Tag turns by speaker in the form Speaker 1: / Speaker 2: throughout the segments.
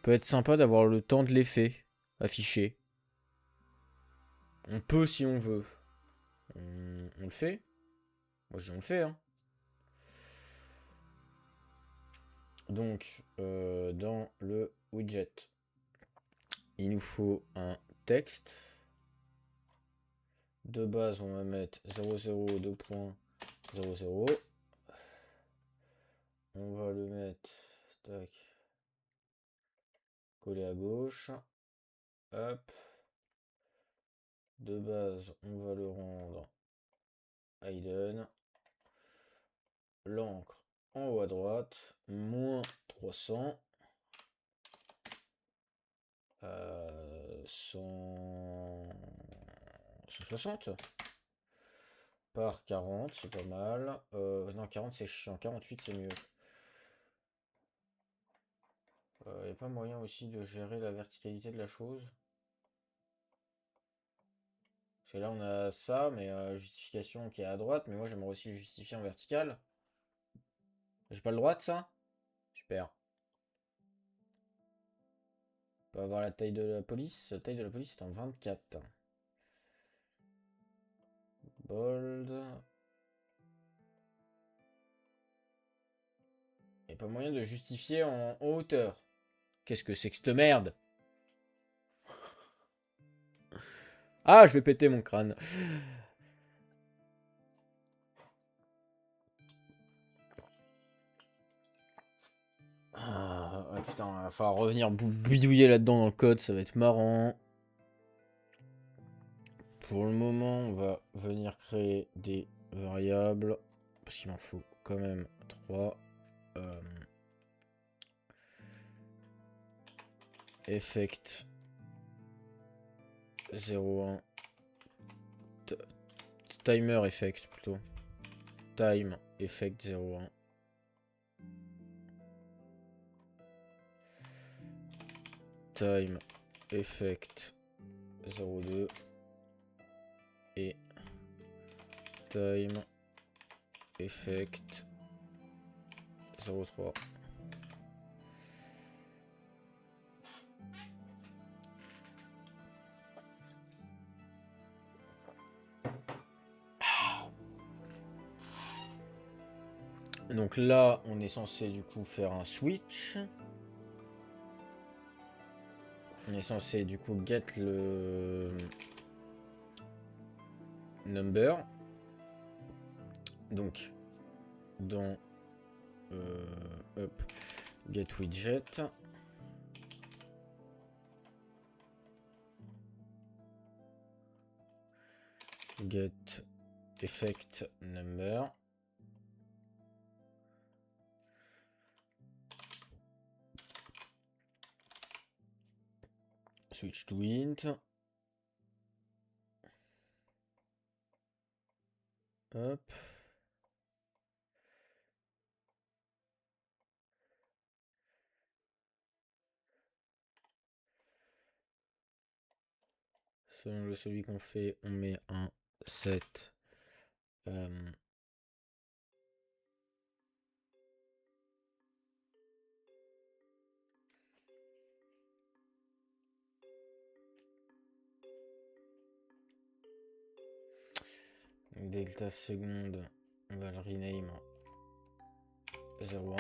Speaker 1: Peut être sympa d'avoir le temps de l'effet affiché. On peut si on veut. On le fait? Moi je dis on le fait, hein. Donc, dans le widget, il nous faut un texte. De base, on va mettre 0,0,2.00. On va le mettre, tac, collé à gauche. Hop. De base, on va le rendre hidden. L'encre en haut à droite, moins 300. 160 par 40, c'est pas mal. Non, 40 c'est chiant, 48 c'est mieux. Il n'y a pas moyen aussi de gérer la verticalité de la chose. Parce que là on a ça, mais justification qui est à droite, mais moi j'aimerais aussi le justifier en vertical. J'ai pas le droit de ça? Super. On peut avoir la taille de la police. La taille de la police est en 24. Bold. Il n'y a pas moyen de justifier en hauteur. Qu'est-ce que c'est que cette merde? Ah, je vais péter mon crâne. Ah, putain, il va falloir revenir bidouiller là-dedans dans le code, ça va être marrant. Pour le moment, on va venir créer des variables. Parce qu'il m'en faut quand même 3. Effect 01. Timer effect plutôt. Time effect 01. Time effect 02. Et time effect 03. Donc là, on est censé du coup faire un switch. On est censé du coup get le number. Donc dans hop, get widget. Get effect number. Switch to int. Hop. Selon le celui qu'on fait, on met un set. Delta seconde, on va le rename 01.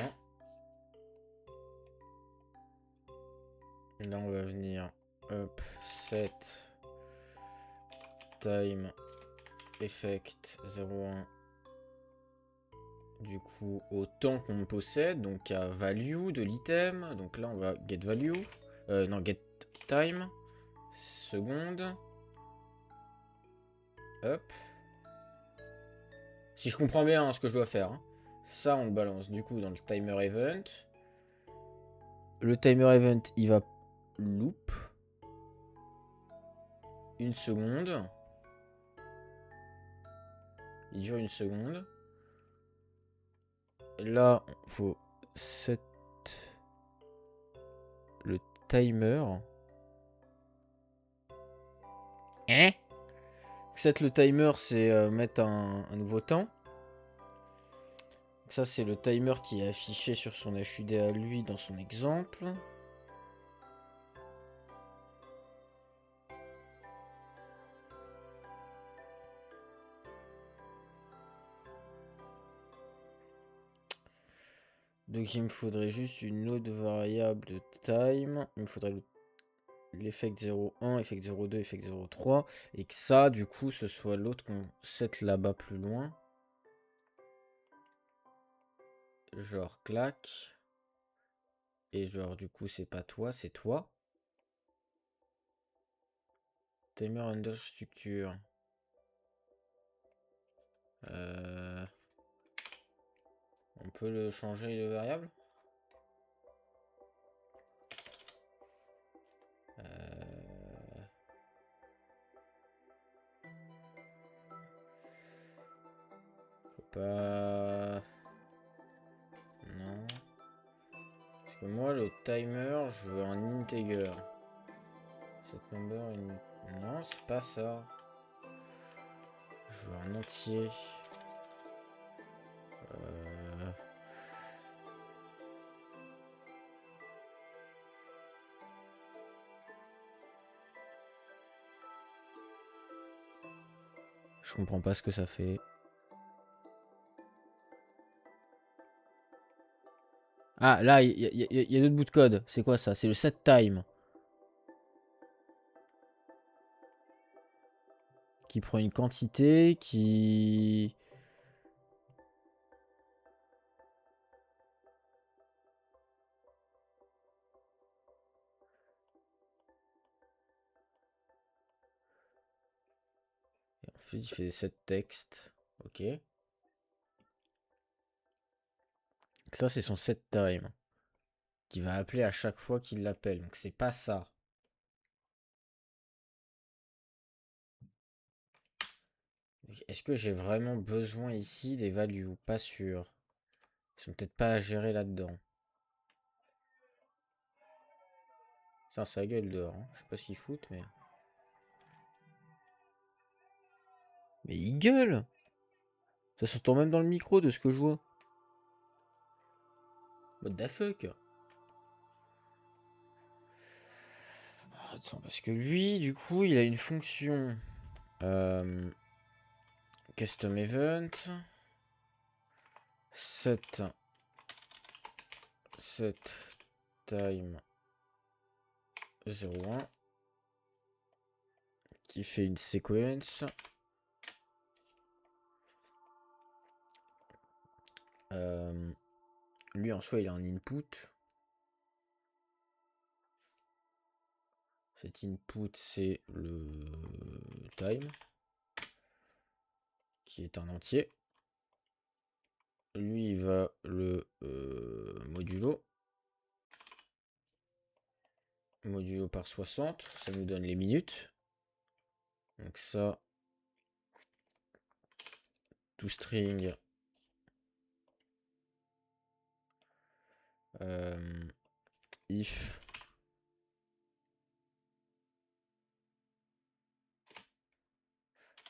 Speaker 1: Là, on va venir hop, set time effect 01 du coup au temps qu'on possède, donc à value de l'item. Donc là on va get value, non get time, seconde, hop. Si je comprends bien hein, ce que je dois faire, hein. Ça on le balance du coup dans le timer event. Le timer event il va loop une seconde. Il dure une seconde. Là, il faut set le timer. Hein? Set le timer, c'est mettre un nouveau temps. Ça, c'est le timer qui est affiché sur son HUD à lui dans son exemple. Donc il me faudrait juste une autre variable de time. Il me faudrait l'effect 0,1, effect 0,2, effect 0,3. Et que ça, du coup, ce soit l'autre qu'on set là-bas plus loin. Genre clac. Et genre du coup c'est pas toi, c'est toi. Timer under structure. On peut le changer de variable. Faut pas... Non. Parce que moi le timer, je veux un integer. Set number non, c'est pas ça. Je veux un entier. Je comprends pas ce que ça fait. Ah, là, il y a d'autres bouts de code. C'est quoi ça? C'est le set time. Qui prend une quantité, qui... En fait, il fait des set texte. Ok. Ça, c'est son set time. Qui va appeler à chaque fois qu'il l'appelle. Donc, c'est pas ça. Est-ce que j'ai vraiment besoin ici des values? Pas sûr. Ils sont peut-être pas à gérer là-dedans. Ça gueule dehors. Hein. Je sais pas ce qu'ils foutent, mais... Mais il gueule! Ça s'entend même dans le micro de ce que je vois. What the fuck? Attends, parce que lui, du coup, il a une fonction... Custom event. Set time 0,1 qui fait une séquence. Lui en soi il a un input. Cet input c'est le time qui est un entier. Lui il va le modulo par 60, ça nous donne les minutes. Donc ça toString if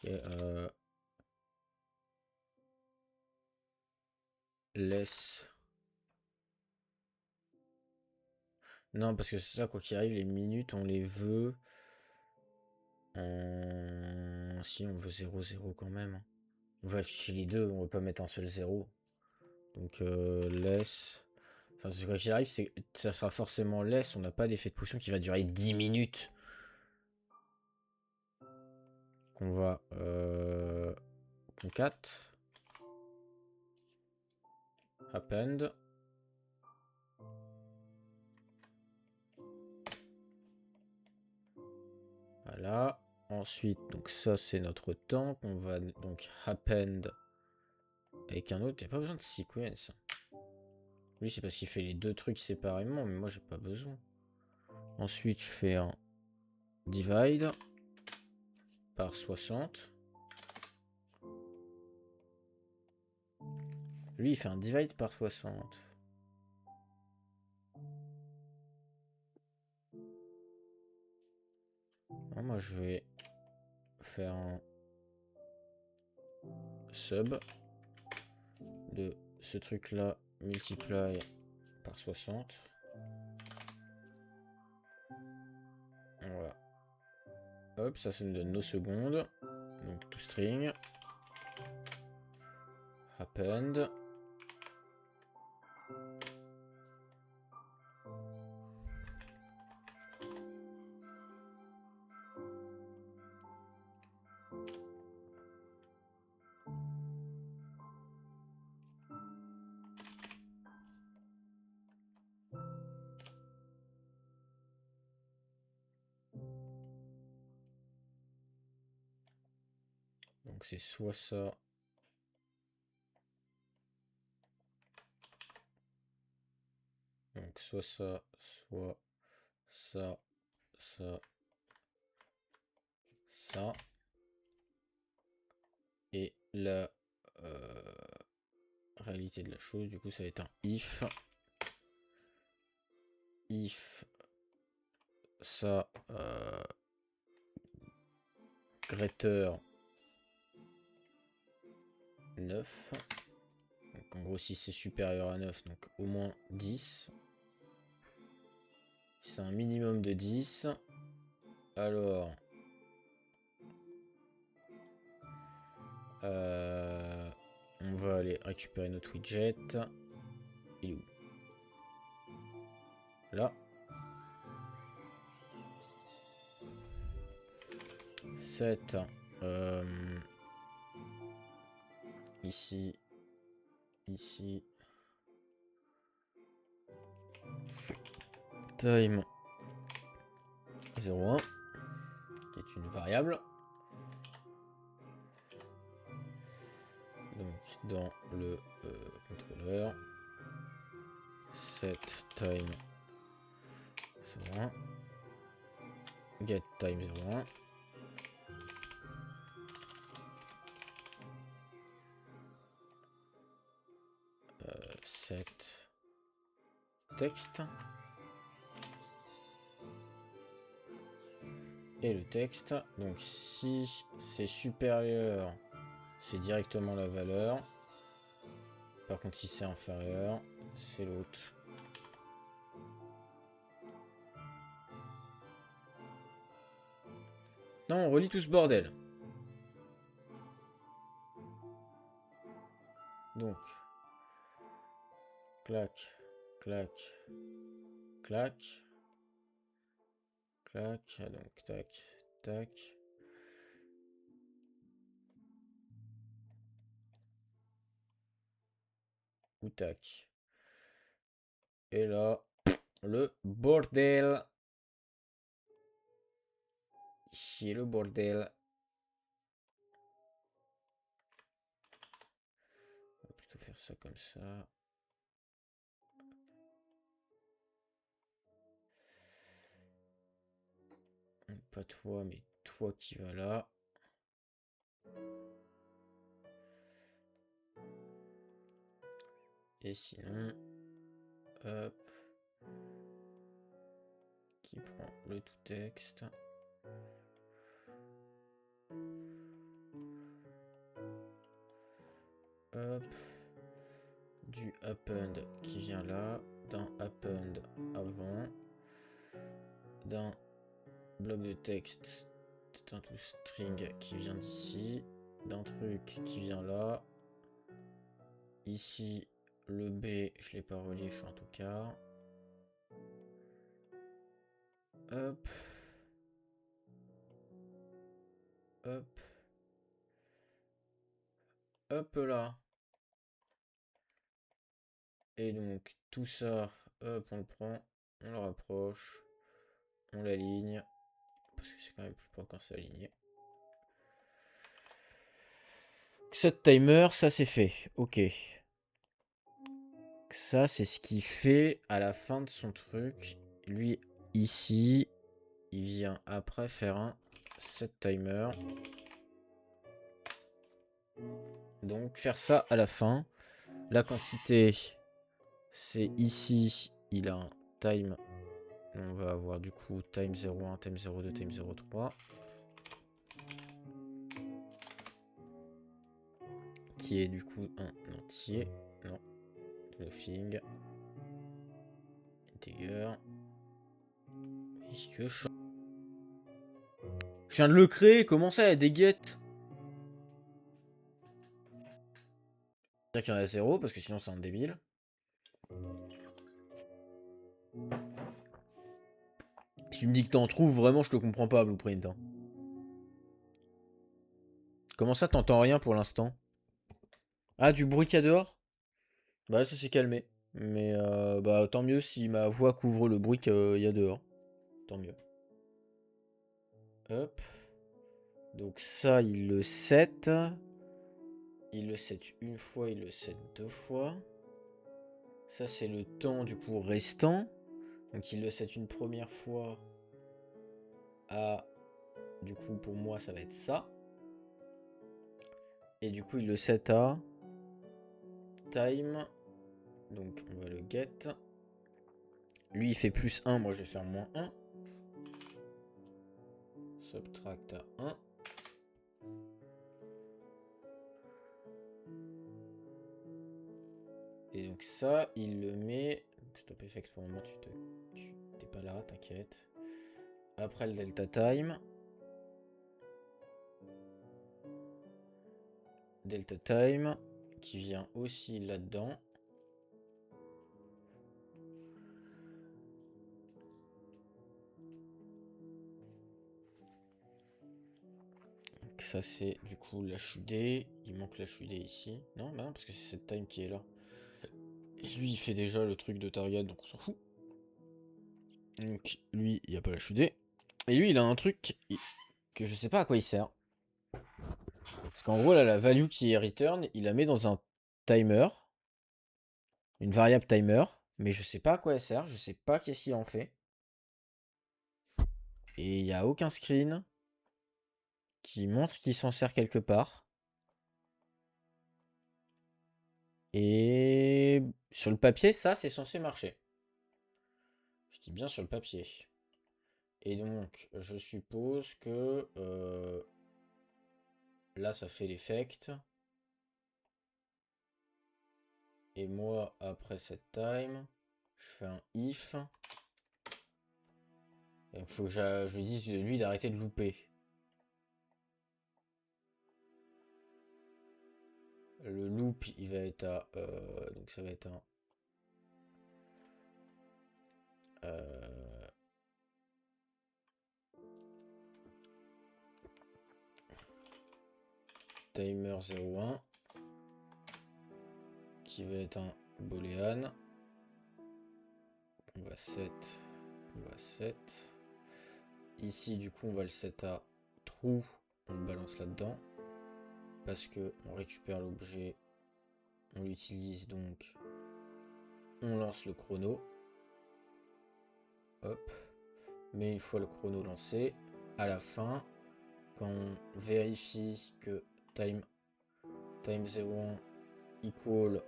Speaker 1: et, less. Non, parce que c'est ça, quoi qu'il arrive, les minutes, on les veut. Si, on veut 0, 0 quand même. On va afficher les deux, on va pas mettre un seul 0. Donc, less. Enfin, quoi qu'il arrive, ça sera forcément less. On n'a pas d'effet de potion qui va durer 10 minutes. Qu'on va. Concat. Append. Voilà. Ensuite, donc ça c'est notre temps qu'on va donc append avec un autre. Il n'y a pas besoin de sequence. Lui c'est parce qu'il fait les deux trucs séparément, mais moi j'ai pas besoin. Ensuite je fais un divide par 60. Lui il fait un divide par 60. Non, moi je vais faire un sub de ce truc là multiply par 60. Voilà. Hop, ça nous donne nos secondes. Donc toString append Donc c'est soit ça. Donc soit ça, soit ça, ça, ça. Et la réalité de la chose, du coup, ça va être un if. If ça greater 9. Donc en gros, si c'est supérieur à 9, donc au moins 10. Si c'est un minimum de 10, alors on va aller récupérer notre widget. Il est où? Là. 7. Ici. Ici. Time 0,1 qui est une variable. Donc dans le contrôleur, set time 0,1 get time 0,1 set texte et le texte. Donc si c'est supérieur, c'est directement la valeur. Par contre, si c'est inférieur, c'est l'autre. Non, on relie tout ce bordel. Donc, clac, clac, clac, clac, donc tac, tac. Ou tac. Et là, le bordel. Chier le bordel. On va plutôt faire ça comme ça. Pas toi, mais toi qui vas là. Et sinon, hop, qui prend le tout texte. Hop, du append qui vient là, d'un append avant, d'un bloc de texte, un tout string qui vient d'ici, d'un truc qui vient là. Ici, le B, je l'ai pas relié, je suis en tout cas. Hop. Hop. Hop là. Et donc, tout ça, hop, on le prend, on le rapproche, on l'aligne. Parce que c'est quand même plus propre quand c'est aligné. Set timer, ça c'est fait. Ok. Ça, c'est ce qu'il fait à la fin de son truc. Lui, ici, il vient après faire un set timer. Donc, faire ça à la fin. La quantité, c'est ici, il a un time. On va avoir du coup time 01, time 02, time 03. Qui est du coup un entier. Non. Nothing. Integer. Et si tu veux, je viens de le créer, comment ça, il y a des get? C'est-à-dire qu'il y en a 0, parce que sinon c'est un débile. Si tu me dis que t'en trouves, vraiment, je te comprends pas, Blueprint. Hein. Comment ça, t'entends rien pour l'instant? Ah, du bruit qu'il y a dehors? Bah là, ça s'est calmé. Mais bah tant mieux si ma voix couvre le bruit qu'il y a dehors. Tant mieux. Hop. Donc ça, il le set. Il le set une fois, il le set deux fois. Ça, c'est le temps du coup restant. Donc il le set une première fois à... Du coup, pour moi, ça va être ça. Et du coup, il le set à... Time. Donc on va le get. Lui, il fait plus 1, moi je vais faire moins 1. Subtract à 1. Et donc ça, il le met... Stop FX pour le moment, tu t'es pas là, t'inquiète. Après le delta time. Delta time, qui vient aussi là-dedans. Donc ça c'est du coup l'HUD. Il manque l'HUD ici. Non, bah non, parce que c'est cette time qui est là. Et lui, il fait déjà le truc de target, donc on s'en fout. Donc lui, il n'y a pas l'HUD. Et lui, il a un truc que je sais pas à quoi il sert. Parce qu'en gros, là, la value qui est return, il la met dans un timer. Une variable timer. Mais je sais pas à quoi elle sert. Je sais pas qu'est-ce qu'il en fait. Et il n'y a aucun screen qui montre qu'il s'en sert quelque part. Et sur le papier, ça, c'est censé marcher. Je dis bien sur le papier. Et donc, je suppose que là, ça fait l'effect. Et moi, après cette time, je fais un if. Il faut que je lui dise de lui d'arrêter de louper. Le loop, il va être à... donc ça va être un... timer 01 qui va être un boolean. On va set. Ici, du coup, on va le set à true. On le balance là-dedans. Parce que on récupère l'objet. On l'utilise donc. On lance le chrono. Hop. Mais une fois le chrono lancé, à la fin, quand on vérifie que time 01 equal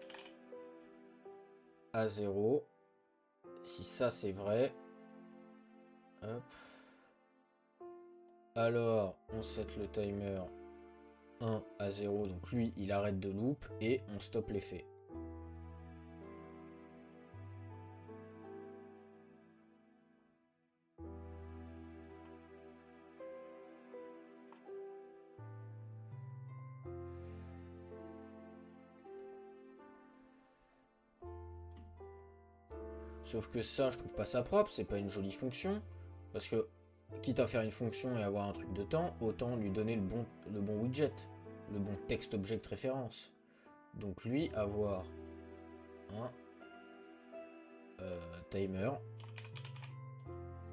Speaker 1: à 0, si ça c'est vrai, hop, alors on set le timer 1 à 0, donc lui il arrête de loop et on stoppe l'effet. Sauf que ça, je trouve pas ça propre, c'est pas une jolie fonction. Parce que, quitte à faire une fonction et avoir un truc de temps, autant lui donner le bon widget, le bon text object référence. Donc lui, avoir un timer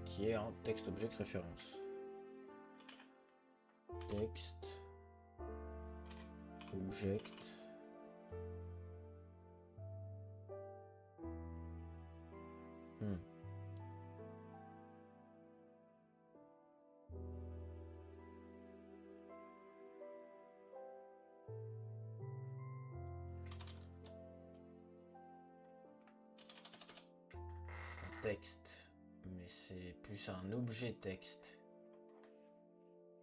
Speaker 1: qui est un text object référence. Text object texte, mais c'est plus un objet texte.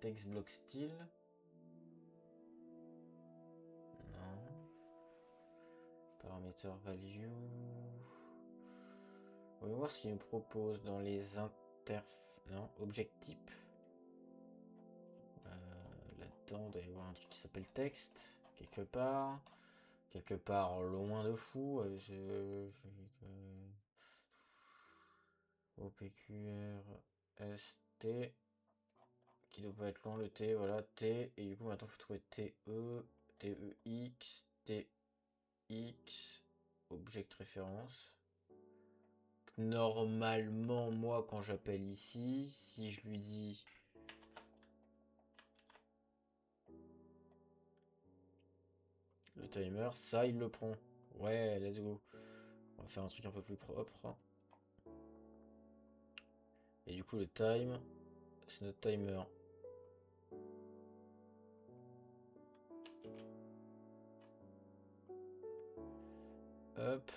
Speaker 1: Text block style. Non. Parameter value. On va voir ce qu'il me propose dans les Non, object type. Là-dedans, il doit y avoir un truc qui s'appelle texte, quelque part. Quelque part loin de fou. OPQRST. Qui doit pas être loin le T, voilà, T. Et du coup, maintenant, il faut trouver TE, TEX, TX, object référence. Normalement, moi, quand j'appelle ici, si je lui dis le timer, ça il le prend. Ouais, let's go. On va faire un truc un peu plus propre. Et du coup le time, c'est notre timer. Hop.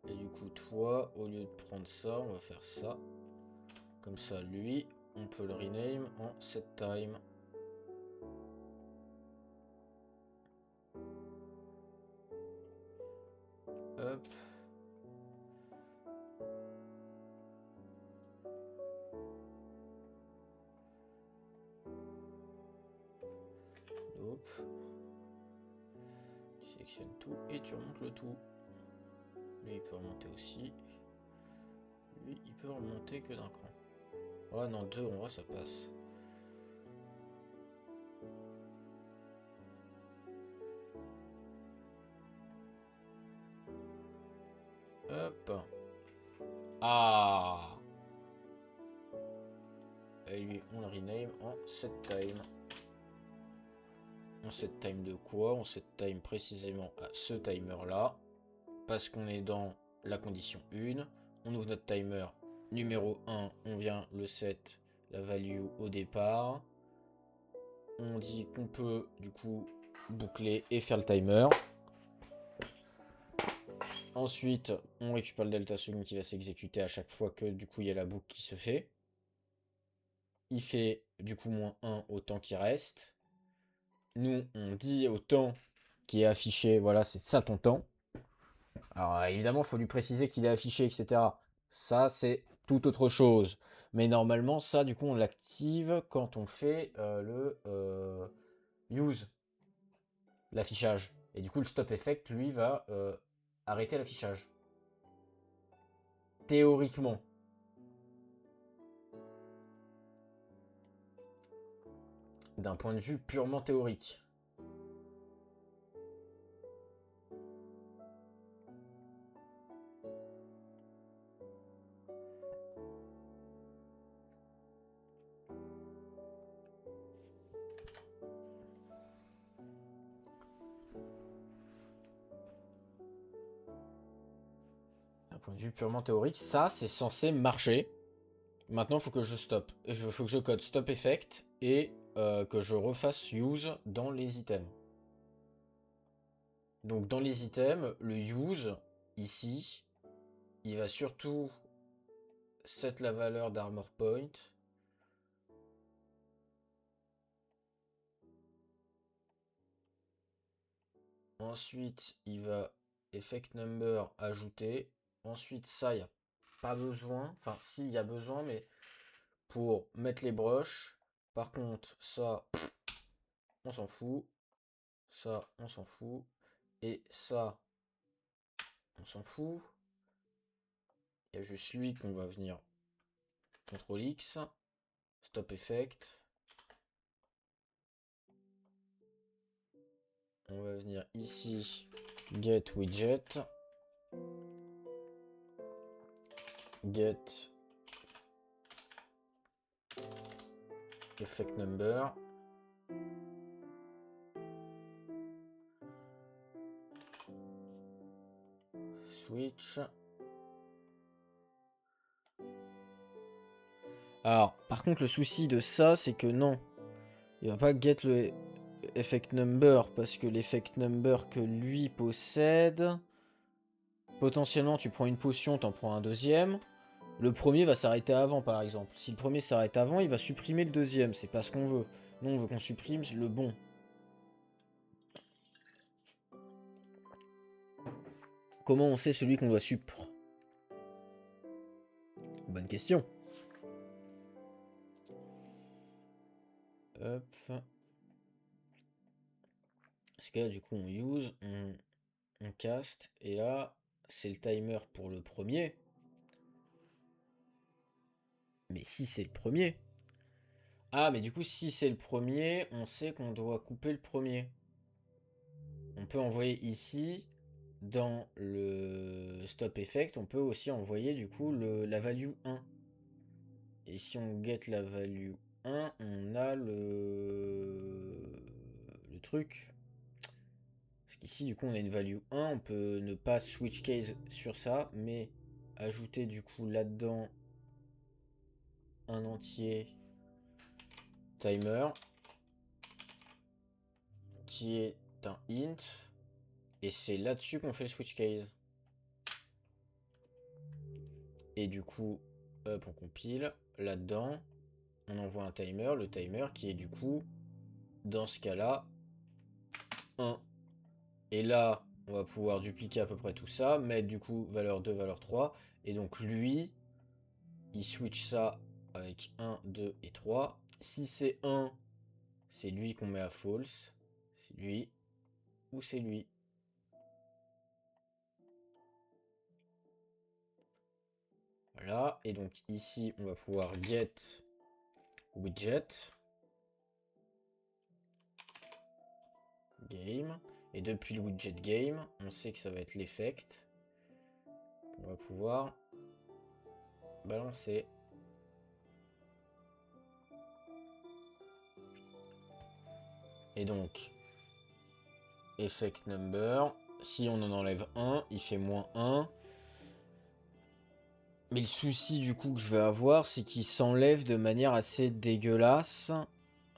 Speaker 1: Et du coup toi, au lieu de prendre ça, on va faire ça. Comme ça, lui, on peut le rename en setTime. Hop. Hop. Tu sélectionnes tout et tu remontes le tout. Lui, il peut remonter aussi. Lui, il peut remonter que d'un cran. Oh non, deux, en vrai, ça passe. Hop. Ah. Et lui, on le rename en setTime. On setTime de quoi? On setTime précisément à ce timer-là. Parce qu'on est dans la condition 1. On ouvre notre timer numéro 1. On vient le set la value au départ. On dit qu'on peut du coup boucler et faire le timer. Ensuite, on récupère le delta second qui va s'exécuter à chaque fois que du coup il y a la boucle qui se fait. Il fait du coup -1 au temps qui reste. Nous, on dit au temps qui est affiché, voilà, c'est ça ton temps. Alors évidemment, il faut lui préciser qu'il est affiché, etc. Ça, c'est tout autre chose. Mais normalement, ça, du coup, on l'active quand on fait le use, l'affichage. Et du coup, le stop effect, lui, va arrêter l'affichage. Théoriquement. D'un point de vue purement théorique. D'un point de vue purement théorique, ça, c'est censé marcher. Maintenant, il faut que je stoppe. Il faut que je code stop effect et que je refasse use dans les items. Donc dans les items, le use, ici, il va surtout set la valeur d'armor point. Ensuite, il va effect number ajouter. Ensuite, ça, il n'y a pas besoin. Enfin, si, il y a besoin, mais pour mettre les broches. Par contre, ça, on s'en fout. Ça, on s'en fout. Et ça, on s'en fout. Il y a juste lui qu'on va venir CTRL X. Stop effect. On va venir ici, get widget, get effect number, switch. Alors, par contre, le souci de ça, c'est que non, il va pas get le effect number parce que l'effect number que lui possède, potentiellement, tu prends une potion, t'en prends un deuxième. Le premier va s'arrêter avant, par exemple. Si le premier s'arrête avant, il va supprimer le deuxième. C'est pas ce qu'on veut. Nous, on veut qu'on supprime le bon. Comment on sait celui qu'on doit sup? Bonne question. Hop. Parce que là, du coup, on use, on cast. Et là, c'est le timer pour le premier. Mais si c'est le premier. Ah, mais du coup, si c'est le premier, on sait qu'on doit couper le premier. On peut envoyer ici, dans le stop effect, on peut aussi envoyer du coup la value 1. Et si on get la value 1, on a le truc. Ici, du coup, on a une value 1. On peut ne pas switch case sur ça, mais ajouter du coup là-dedans un entier timer qui est un int. Et c'est là-dessus qu'on fait le switch case. Et du coup, hop, on compile. Là-dedans, on envoie un timer. Le timer qui est du coup, dans ce cas-là, 1. Et là, on va pouvoir dupliquer à peu près tout ça. Mettre du coup valeur 2, valeur 3. Et donc lui, il switch ça avec 1, 2 et 3. Si c'est 1, c'est lui qu'on met à false. C'est lui ou c'est lui. Voilà. Et donc ici, on va pouvoir get widget game. Et depuis le widget game, on sait que ça va être l'effect. On va pouvoir balancer. Et donc, effect number, si on en enlève 1, il fait moins 1. Mais le souci du coup que je vais avoir, c'est qu'il s'enlève de manière assez dégueulasse,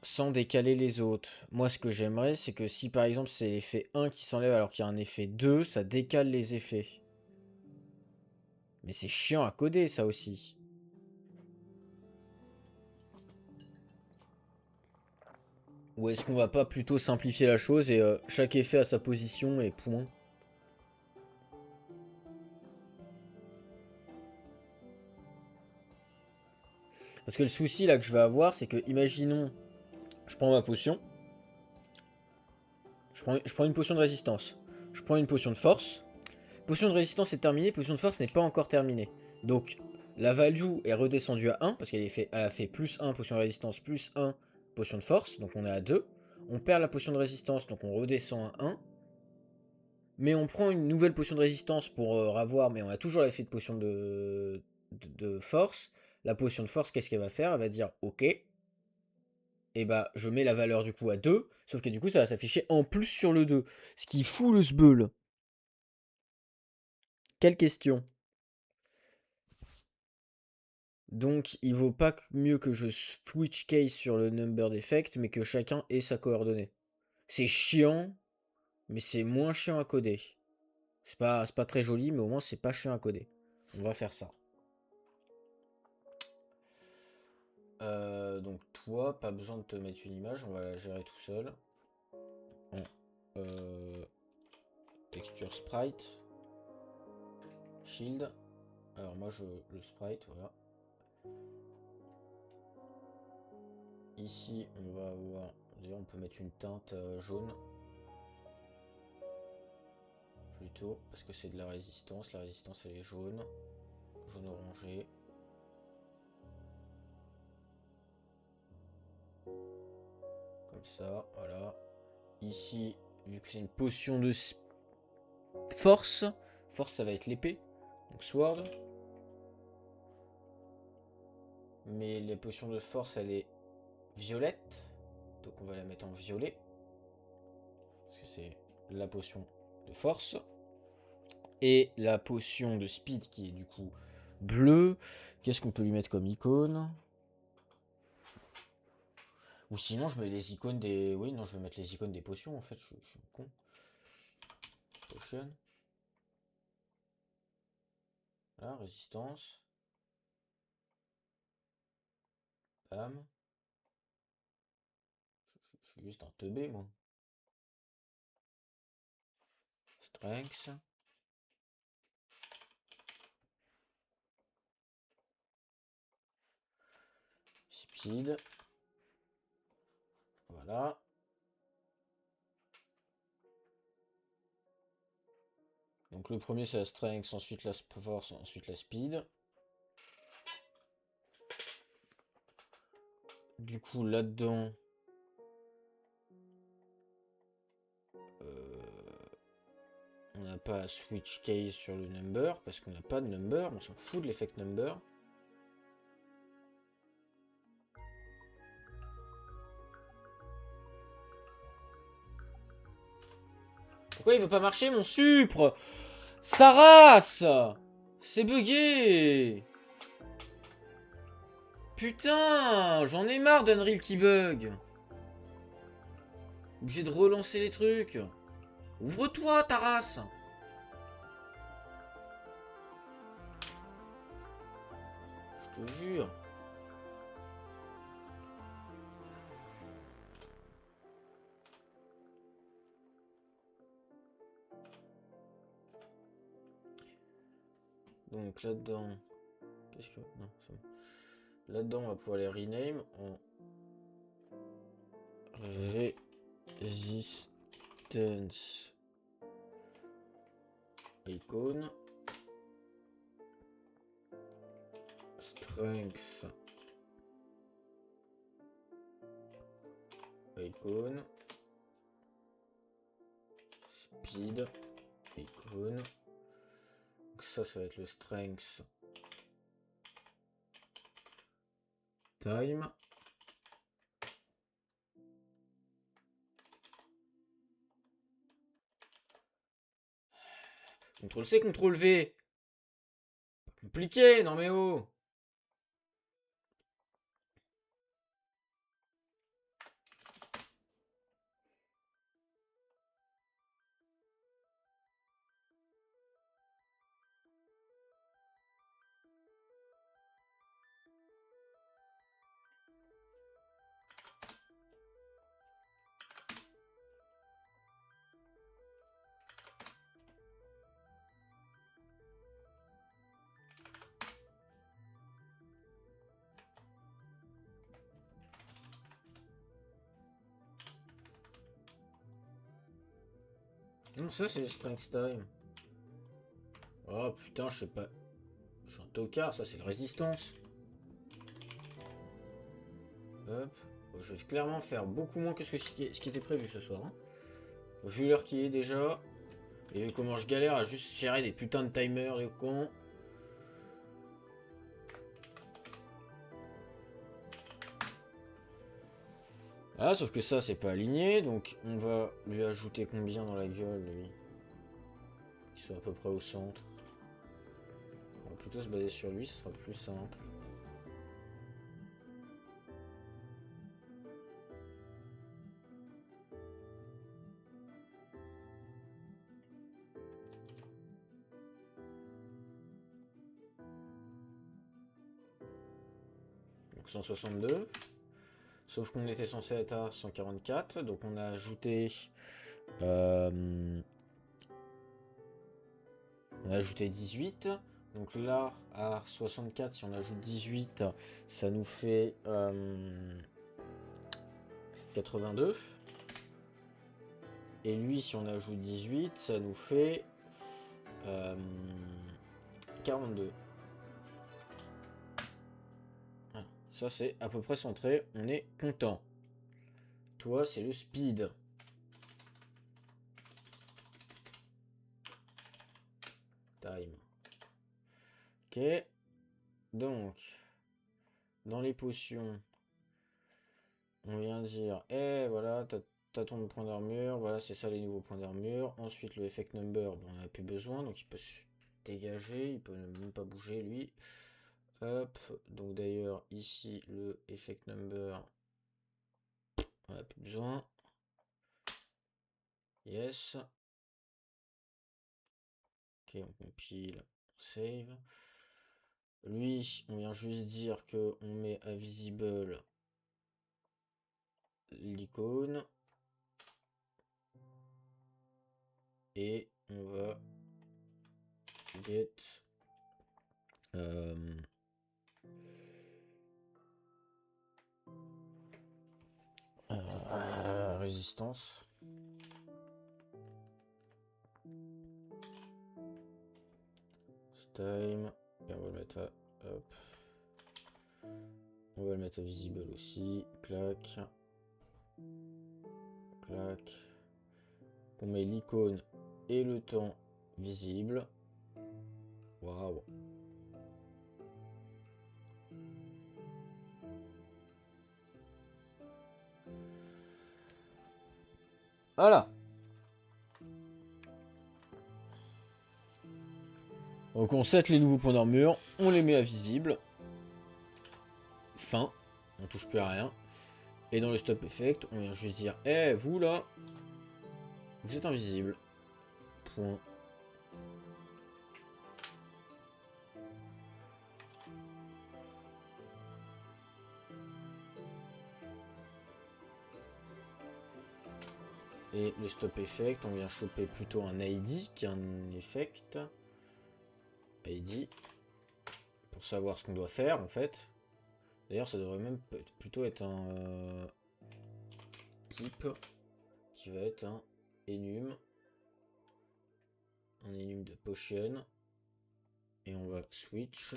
Speaker 1: sans décaler les autres. Moi, ce que j'aimerais, c'est que si par exemple c'est l'effet 1 qui s'enlève alors qu'il y a un effet 2, ça décale les effets. Mais c'est chiant à coder, ça aussi. Ou est-ce qu'on va pas plutôt simplifier la chose et chaque effet a sa position et point? Parce que le souci là que je vais avoir, c'est que, imaginons, je prends ma potion, je prends une potion de résistance, je prends une potion de force, potion de résistance est terminée, potion de force n'est pas encore terminée. Donc la value est redescendue à 1, parce qu'elle a fait plus 1 potion de résistance, plus 1 potion de force, donc on est à 2. On perd la potion de résistance, donc on redescend à 1. Mais on prend une nouvelle potion de résistance pour avoir, mais on a toujours l'effet de potion de force. La potion de force, qu'est-ce qu'elle va faire? Elle va dire OK. Et bah je mets la valeur du coup à 2, sauf que du coup ça va s'afficher en plus sur le 2. Ce qui fout le sbeul. Quelle question? Donc il vaut pas mieux que je switch case sur le number d'effect, mais que chacun ait sa coordonnée. C'est chiant, mais c'est moins chiant à coder. C'est pas très joli, mais au moins c'est pas chiant à coder. On va faire ça. Donc toi, pas besoin de te mettre une image, on va la gérer tout seul. En texture sprite, shield. Alors moi le sprite, voilà. Ici on va avoir, d'ailleurs on peut mettre une teinte jaune. Plutôt, parce que c'est de la résistance elle est jaune. Jaune orangé. Comme ça, voilà. Ici, vu que c'est une potion de force, force ça va être l'épée, donc sword. Mais les potions de force elle est violette, donc on va la mettre en violet. Parce que c'est la potion de force. Et la potion de speed qui est du coup bleue. Qu'est-ce qu'on peut lui mettre comme icône? Ou sinon je mets les icônes des... Oui, non, je vais mettre les icônes des potions en fait, je suis con. Potion. Voilà, résistance. Bam. Je suis juste un teubé, moi. Strength. Speed. Voilà. Donc le premier c'est la strength, ensuite la force, ensuite la speed. Du coup là-dedans, on n'a pas à switch case sur le number parce qu'on n'a pas de number, on s'en fout de l'effect number. Pourquoi il veut pas marcher, mon supre? Sa race! C'est bugué! Putain! J'en ai marre d'Unreal qui bug! Obligé de relancer les trucs. Ouvre-toi, ta race! Je te jure. Donc là-dedans... Qu'est-ce que... Non, c'est bon. Là-dedans, on va pouvoir les rename en... Resistance icon. Strength icon. Speed icon. Donc ça va être le strength time. CTRL C, CTRL V. Compliqué, non mais oh. Non, ça c'est le strength time. Oh putain, je sais pas. Je suis un tocard, ça c'est le résistance. Hop. Bon, je vais clairement faire beaucoup moins que ce qui était prévu ce soir. Hein. Vu l'heure qui est déjà. Et comment je galère à juste gérer des putains de timers, les cons. Ah, sauf que ça, c'est pas aligné, donc on va lui ajouter combien dans la gueule, lui? Qu'il soit à peu près au centre. On va plutôt se baser sur lui, ce sera plus simple. Donc 162. Sauf qu'on était censé être à 144, donc on a ajouté... on a ajouté 18. Donc là, à 64, si on ajoute 18, ça nous fait 82. Et lui, si on ajoute 18, ça nous fait 42. Voilà. Ça, c'est à peu près centré. On est content. Toi, c'est le speed. Time. Ok. Donc, dans les potions, on vient dire, eh voilà, t'as ton point d'armure, voilà, c'est ça les nouveaux points d'armure. Ensuite, le effect number, bon, on n'a plus besoin, donc il peut se dégager, il peut même pas bouger, lui. Hop, donc d'ailleurs, ici, le effect number, on n'a plus besoin. Yes. Ok, on compile, on save. Lui, on vient juste dire que on met à visible l'icône. Et on va get résistance. Time. Et on va le mettre à. Hop. On va le mettre à visible aussi. Clac. Clac. On met l'icône et le temps visible. Waouh. Voilà. Donc on set les nouveaux points d'armure, on les met à visible. Fin. On touche plus à rien. Et dans le stop effect, on vient juste dire, eh, vous là, vous êtes invisible. Point. Et le stop effect, on vient choper plutôt un ID qu'un effect. ID. Pour savoir ce qu'on doit faire en fait. D'ailleurs, ça devrait même plutôt être un type qui va être un enum. Un enum de potion. Et on va switch.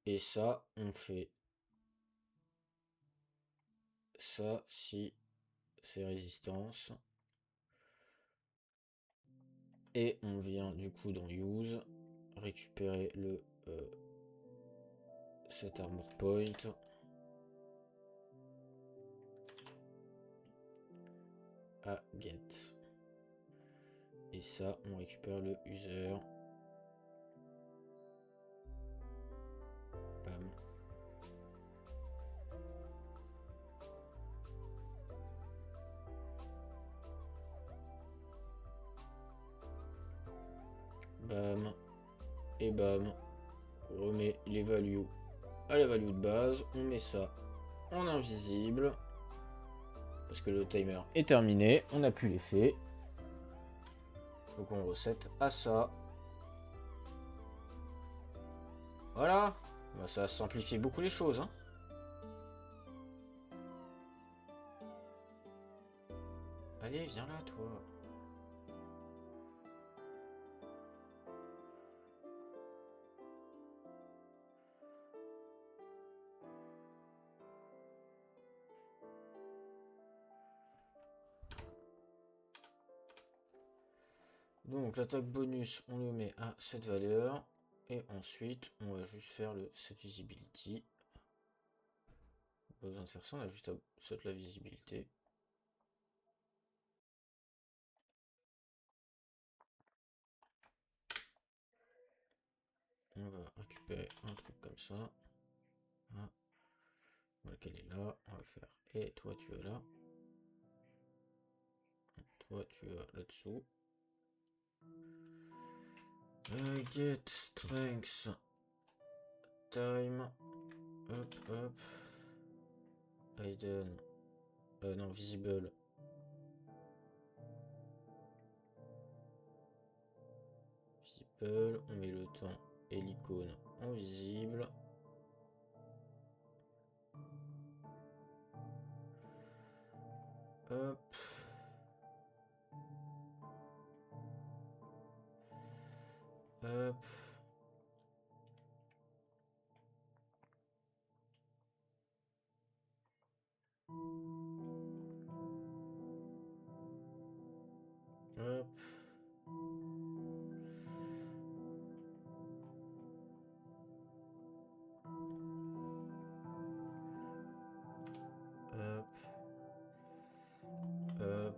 Speaker 1: Et ça, on fait ça si c'est résistance. Et on vient du coup dans use récupérer le cet armor point. À get. Et ça, on récupère le user. Bam. Bam. Et bam. On remet les values à la value de base. On met ça en invisible. Parce que le timer est terminé. On n'a plus l'effet. Donc on recette à ça. Voilà. Bah, ça simplifie beaucoup les choses. Hein. Allez, viens là, toi. Donc l'attaque bonus, on le met à cette valeur. Et ensuite, on va juste faire le set visibility. Pas besoin de faire ça, on a juste à set la visibilité. On va récupérer un truc comme ça. Ah. Voilà qu'elle est là. On va faire. Et toi tu es là. Toi tu es là-dessous. Get strength. Time. Hop hop. Hidden. Non, visible. Visible. On met le temps et l'icône en visible. Hop. Hop. Hop. Hop. Hop.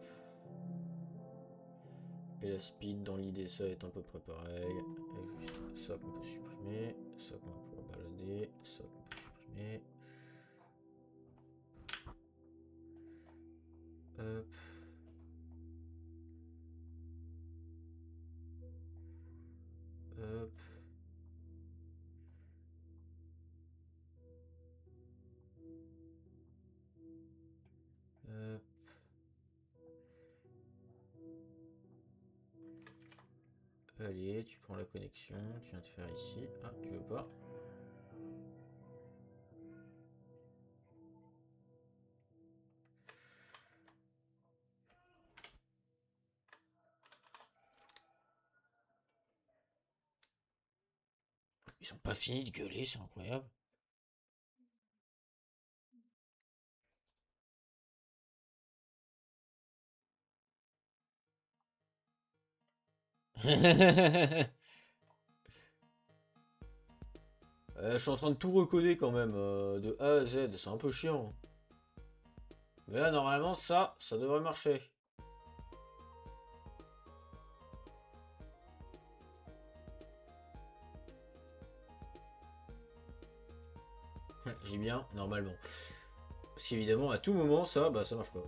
Speaker 1: Et la speed, dans l'idée, ça va être à peu près pareil. Et juste ça qu'on peut supprimer. Ça qu'on va pouvoir balader. Ça qu'on peut supprimer. Hop. Hop. Hop. Allez, tu prends la connexion, tu viens de faire ici. Ah, tu veux pas? Ils sont pas finis de gueuler, c'est incroyable. Je suis en train de tout recoder quand même, de A à Z, c'est un peu chiant. Mais là, normalement, ça devrait marcher. Je dis bien, normalement. Parce qu'évidemment, à tout moment, ça, bah ça marche pas.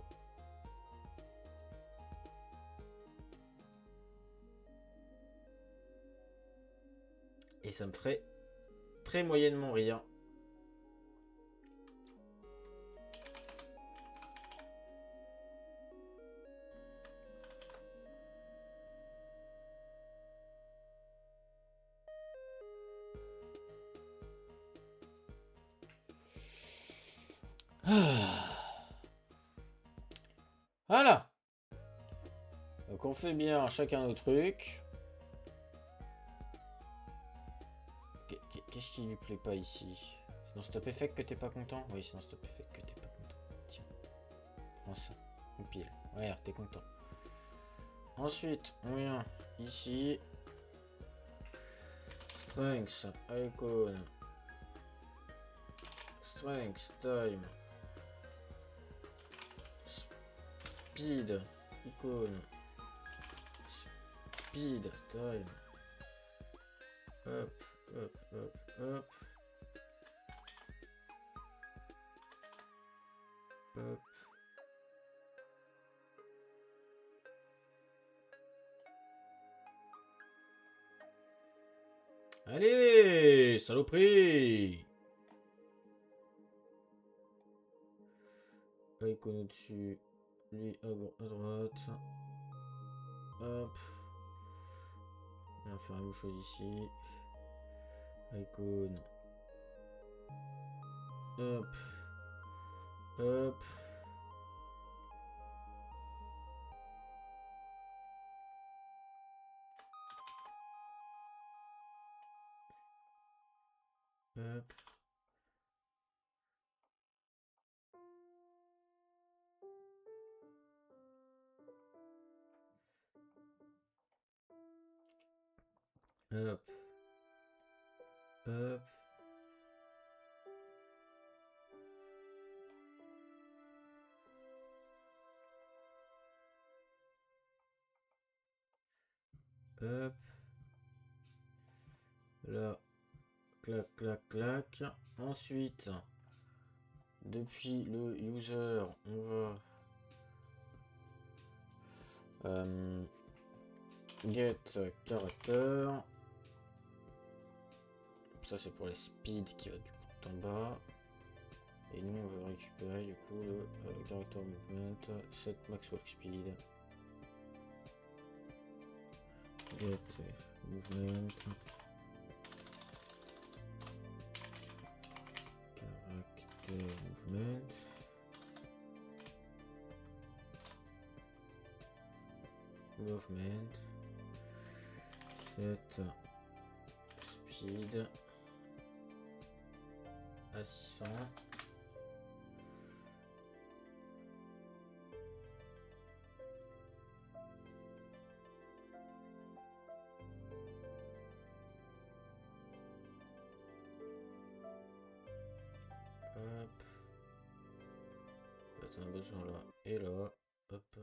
Speaker 1: Et ça me ferait très moyennement rire. Voilà. Donc on fait bien chacun nos trucs. Qu'est-ce qui lui plaît pas ici? C'est dans Stop Effect que t'es pas content? Oui, c'est dans Stop Effect que t'es pas content. Tiens, prends ça. Une pile. Regarde, t'es content. Ensuite, on vient ici. Strength, icon. Strength, time. Speed, icône. Speed, time. Hop, hop, hop, hop. Hop. Allez, saloperie! Icône au-dessus. Lui à droite. Hop. On va faire la même chose ici. Icône. Hop. Hop. Hop. Hop. Hop. Hop. Là. Clac, clac, clac. Ensuite, depuis le user, on va get character. Ça c'est pour les speed qui va du coup tout en bas. Et nous on va récupérer du coup le character movement, set max walk speed. Get movement. Character movement. Movement. Set speed à 600. Hop. On a besoin là et là. Hop.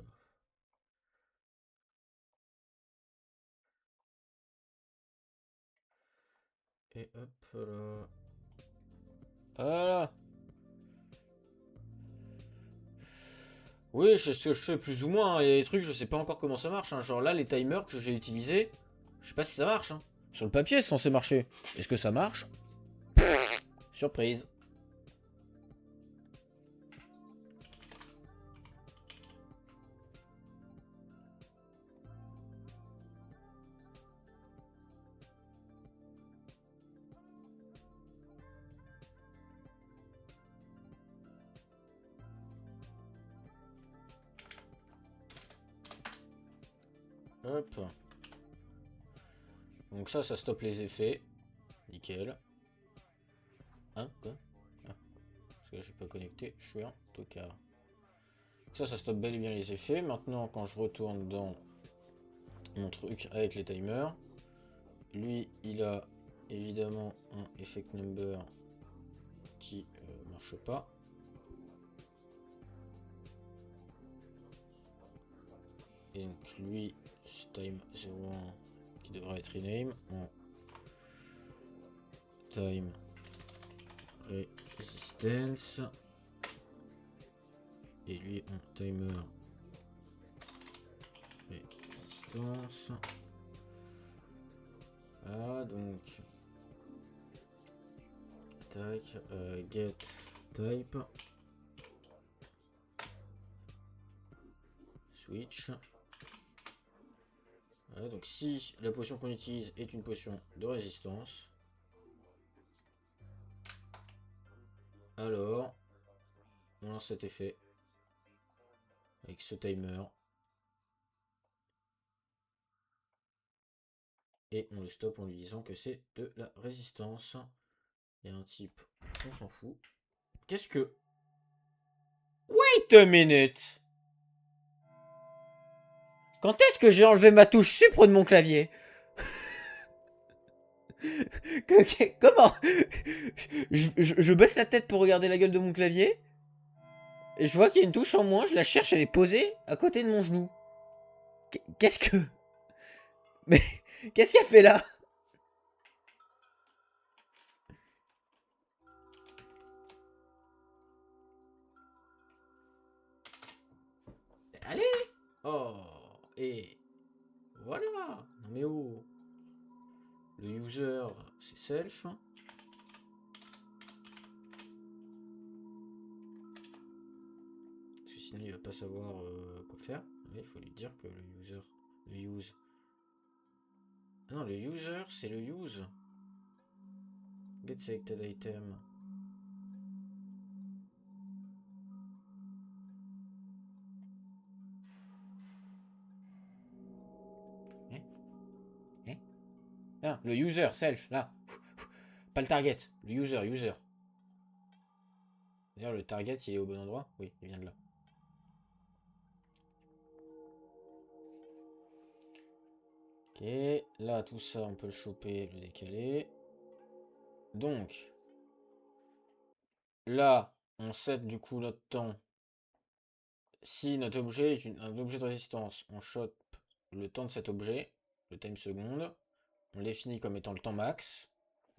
Speaker 1: Et hop là. Voilà. Oui, c'est ce que je fais plus ou moins, hein. Il y a des trucs, je sais pas encore comment ça marche, hein. Genre là, les timers que j'ai utilisés, je sais pas si ça marche, hein. Sur le papier, c'est censé marcher. Est-ce que ça marche? Surprise. Hop. Donc ça stoppe les effets. Nickel. Hein? Quoi? Ah. Parce que j'ai pas connecté, je suis en tout cas. Ça stoppe bel et bien les effets. Maintenant, quand je retourne dans mon truc avec les timers, lui, il a évidemment un effect number qui marche pas. Et donc lui, time 01 qui devrait être rename en time resistance. Et lui en timer resistance. Ah donc tac, get type switch. Voilà, donc si la potion qu'on utilise est une potion de résistance, alors on lance cet effet avec ce timer et on le stoppe en lui disant que c'est de la résistance. Il y a un type, on s'en fout. Qu'est-ce que... Wait a minute! Quand est-ce que j'ai enlevé ma touche supre de mon clavier? Comment? Je baisse la tête pour regarder la gueule de mon clavier. Et je vois qu'il y a une touche en moins, je la cherche, elle est posée à côté de mon genou. Qu'est-ce que... Mais qu'est-ce qu'elle fait là? Allez! Oh! Et... Voilà! Non mais oh! Le user, c'est self. Parce que sinon il va pas savoir quoi faire. Il faut lui dire que le user... Le use... Ah non, le user, c'est le use. Get selected item. Hein? Hein? Ah, le user, self, là. Pas le target, le user. D'ailleurs, le target, il est au bon endroit? Oui, il vient de là. Ok, là, tout ça, on peut le choper, le décaler. Donc, là, on set du coup notre temps. Si notre objet est un objet de résistance, on chope le temps de cet objet, le time seconde. On le définit comme étant le temps max,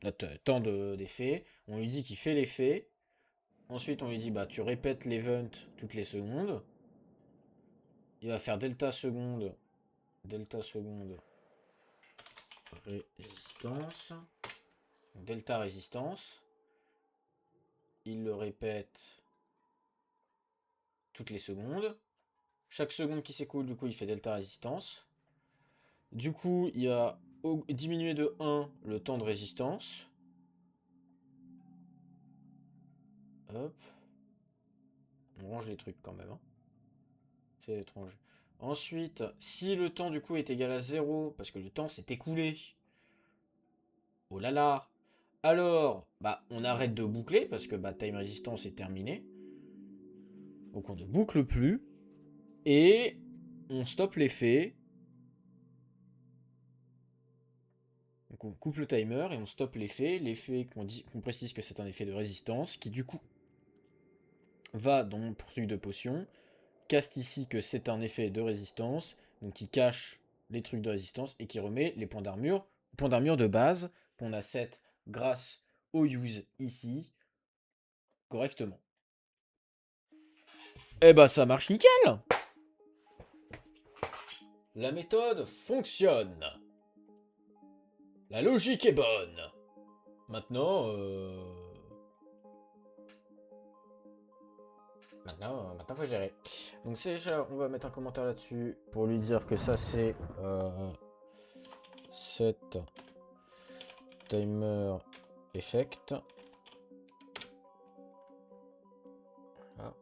Speaker 1: notre temps d'effet. On lui dit qu'il fait l'effet. Ensuite, on lui dit, bah, tu répètes l'event toutes les secondes. Il va faire delta seconde, résistance. Donc, delta résistance. Il le répète toutes les secondes. Chaque seconde qui s'écoule, du coup, il fait delta résistance. Du coup, il a diminué de 1 le temps de résistance. Hop. On range les trucs quand même. Hein. C'est étrange. Ensuite, si le temps du coup est égal à 0, parce que le temps s'est écoulé, oh là là, alors, bah, on arrête de boucler, parce que bah, time resistance est terminé. Donc on ne boucle plus. Et on stoppe l'effet. Donc on coupe le timer et on stoppe l'effet. L'effet qu'on précise que c'est un effet de résistance, qui du coup va dans mon truc de potion, caste ici que c'est un effet de résistance, donc qui cache les trucs de résistance et qui remet les points d'armure de base qu'on a set grâce au use ici correctement. Et bah ça marche nickel. La méthode fonctionne. La logique est bonne. Maintenant, Maintenant, faut gérer. Donc c'est déjà, on va mettre un commentaire là-dessus pour lui dire que ça c'est set timer effect. Voilà.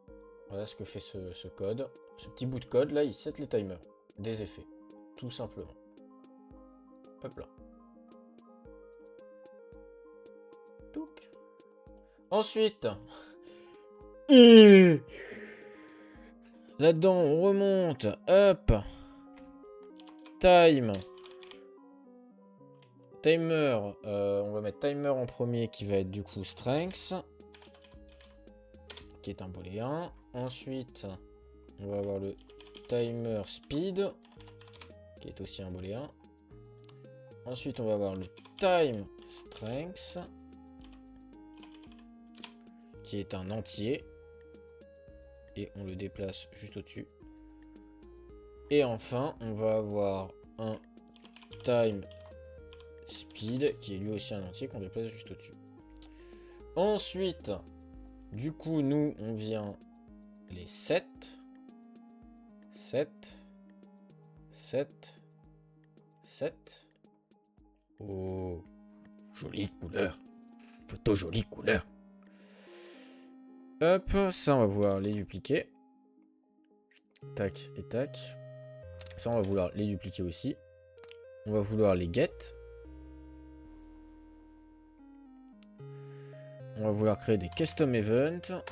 Speaker 1: Voilà ce que fait ce code. Ce petit bout de code là, il set les timers des effets. Tout simplement. Hop là. Touc. Ensuite. Là-dedans, on remonte. Hop. Time. Timer. On va mettre timer en premier qui va être du coup strength. Qui est un booléen. Ensuite, on va avoir le timer speed. Qui est aussi un booléen. Ensuite, on va avoir le time strength. qui est un entier. Et on le déplace juste au-dessus. Et enfin, on va avoir un time speed qui est lui aussi un entier qu'on déplace juste au-dessus. Ensuite, du coup, nous, on vient les 7. 7. 7. 7. Oh, jolie couleur. Photo jolie couleur. Hop, ça on va vouloir les dupliquer. Tac et tac. Ça on va vouloir les dupliquer aussi. On va vouloir les get. On va vouloir créer des custom events.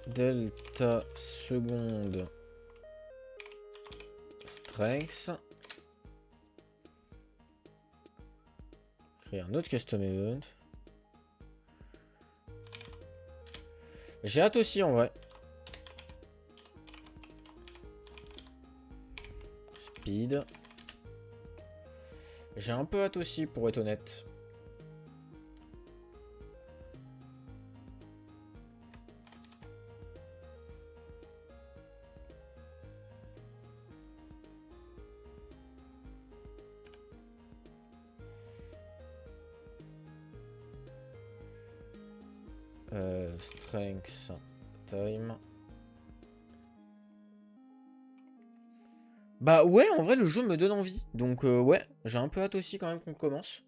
Speaker 1: Delta seconde strength. Créer un autre custom event. J'ai hâte aussi en vrai. Speed. J'ai un peu hâte aussi pour être honnête. Strength time. Bah ouais, en vrai le jeu me donne envie. Donc ouais, j'ai un peu hâte aussi quand même qu'on commence.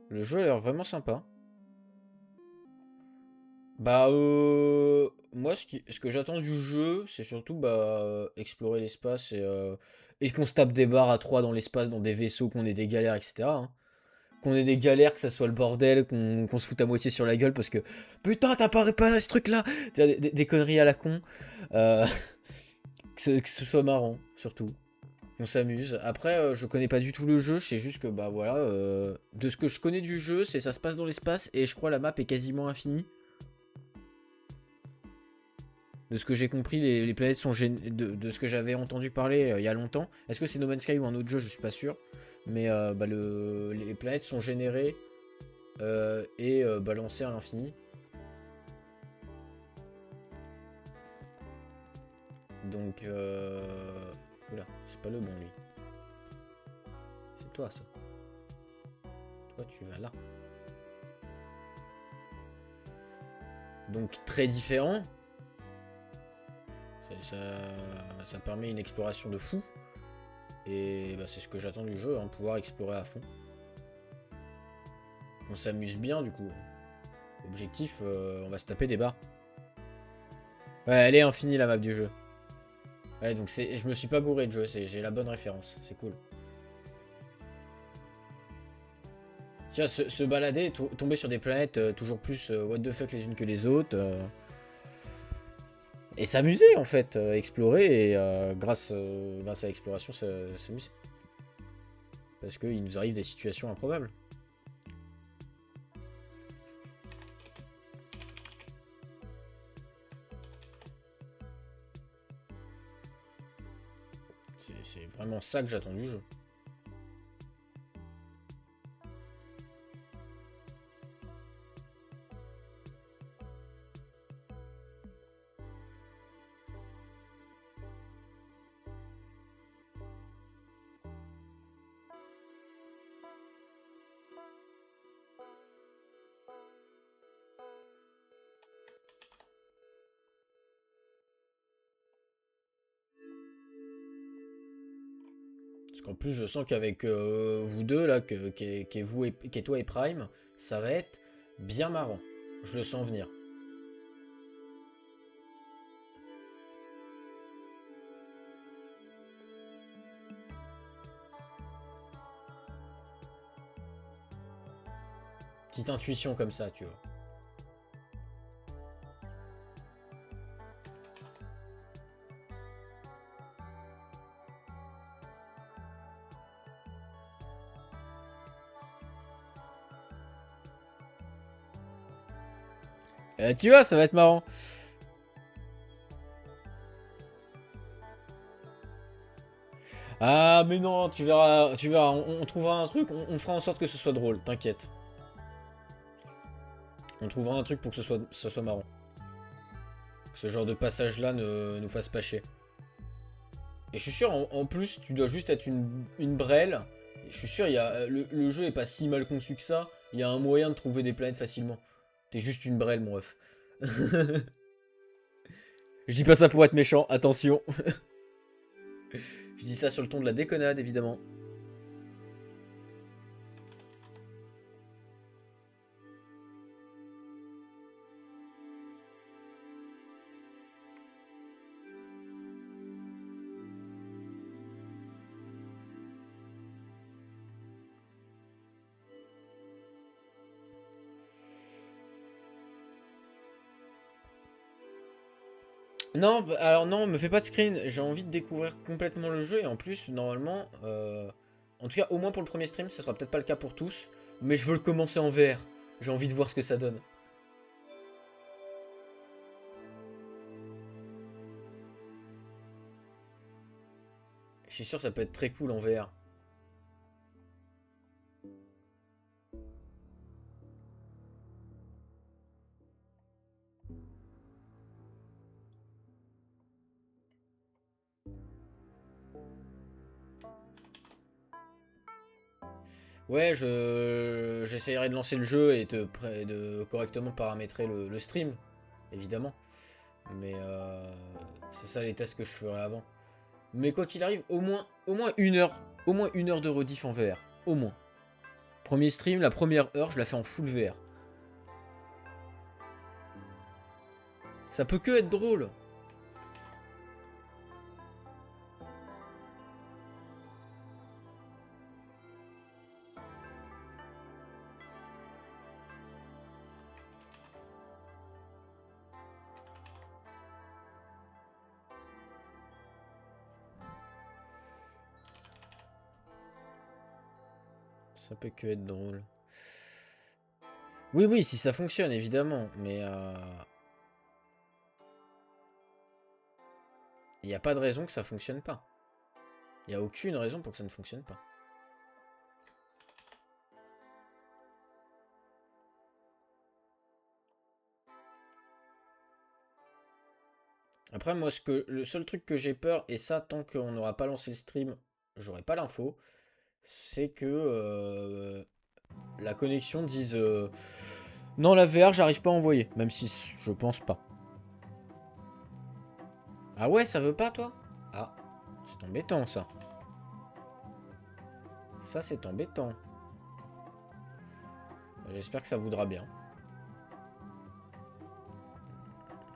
Speaker 1: Le jeu a l'air vraiment sympa. Bah moi ce que j'attends du jeu, c'est surtout bah explorer l'espace et qu'on se tape des barres à 3 dans l'espace, dans des vaisseaux, qu'on ait des galères, etc. hein. Qu'on ait des galères, que ça soit le bordel, qu'on se foute à moitié sur la gueule parce que putain t'as pas réparé ce truc là, des conneries à la con. Euh, que ce soit marrant, surtout. On s'amuse. Après, je connais pas du tout le jeu, je sais juste que bah voilà, de ce que je connais du jeu, c'est ça se passe dans l'espace et je crois la map est quasiment infinie. De ce que j'ai compris, les planètes sont de ce que j'avais entendu parler il y a longtemps. Est-ce que c'est No Man's Sky ou un autre jeu? Je suis pas sûr. Mais bah, les planètes sont générées et balancées à l'infini. Donc, oula, c'est pas le bon lui. C'est toi ça. Toi tu vas là. Donc très différent. Ça permet une exploration de fou. Et bah, c'est ce que j'attends du jeu, hein, pouvoir explorer à fond. On s'amuse bien du coup. Objectif, on va se taper des barres. Ouais, elle est infinie la map du jeu. Ouais, donc je me suis pas bourré de jeu, j'ai la bonne référence, c'est cool. Tiens, se balader, tomber sur des planètes toujours plus what the fuck les unes que les autres. Et s'amuser en fait, explorer et grâce à l'exploration s'amuser. Parce qu'il nous arrive des situations improbables. C'est vraiment ça que j'attends du jeu. Parce qu'en plus, je sens qu'avec vous deux, là, qui est vous qui est toi et Prime, ça va être bien marrant. Je le sens venir. Petite intuition comme ça, tu vois. Tu vois, ça va être marrant. Ah, mais non, tu verras, on trouvera un truc, on fera en sorte que ce soit drôle, t'inquiète. On trouvera un truc pour que ça soit marrant. Que ce genre de passage-là ne nous fasse pas chier. Et je suis sûr, en plus, tu dois juste être une brêle. Et je suis sûr, le jeu est pas si mal conçu que ça. Il y a un moyen de trouver des planètes facilement. T'es juste une brêle, mon ref. Je dis pas ça pour être méchant, attention. Je dis ça sur le ton de la déconnade, évidemment. Non, alors non, me fais pas de screen. J'ai envie de découvrir complètement le jeu. Et en plus, normalement, en tout cas, au moins pour le premier stream, ça sera peut-être pas le cas pour tous. Mais je veux le commencer en VR. J'ai envie de voir ce que ça donne. Je suis sûr que ça peut être très cool en VR. Ouais, j'essayerai de lancer le jeu et de correctement paramétrer le stream, évidemment. Mais c'est ça les tests que je ferai avant. Mais quoi qu'il arrive, au moins 1 heure. Au moins 1 heure de rediff en VR. Au moins. Premier stream, la première heure, je la fais en full VR. Ça peut que être drôle. Ça peut que être drôle. Oui, oui, si ça fonctionne, évidemment. Mais il n'y a pas de raison que ça fonctionne pas. Il n'y a aucune raison pour que ça ne fonctionne pas. Après, moi, le seul truc que j'ai peur, et ça, tant qu'on n'aura pas lancé le stream, j'aurai pas l'info, c'est que la connexion dise non, la VR, j'arrive pas à envoyer. Même si je pense pas. Ah ouais, ça veut pas, toi? Ah, c'est embêtant, ça. Ça, c'est embêtant. J'espère que ça voudra bien.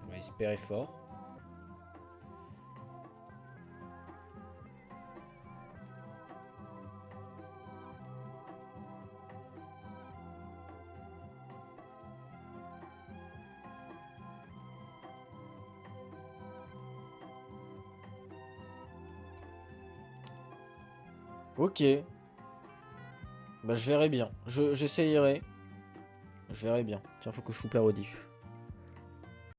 Speaker 1: On va espérer fort. Ok. Bah, je verrai bien. J'essayerai. Je verrai bien. Tiens, faut que je coupe la rediff.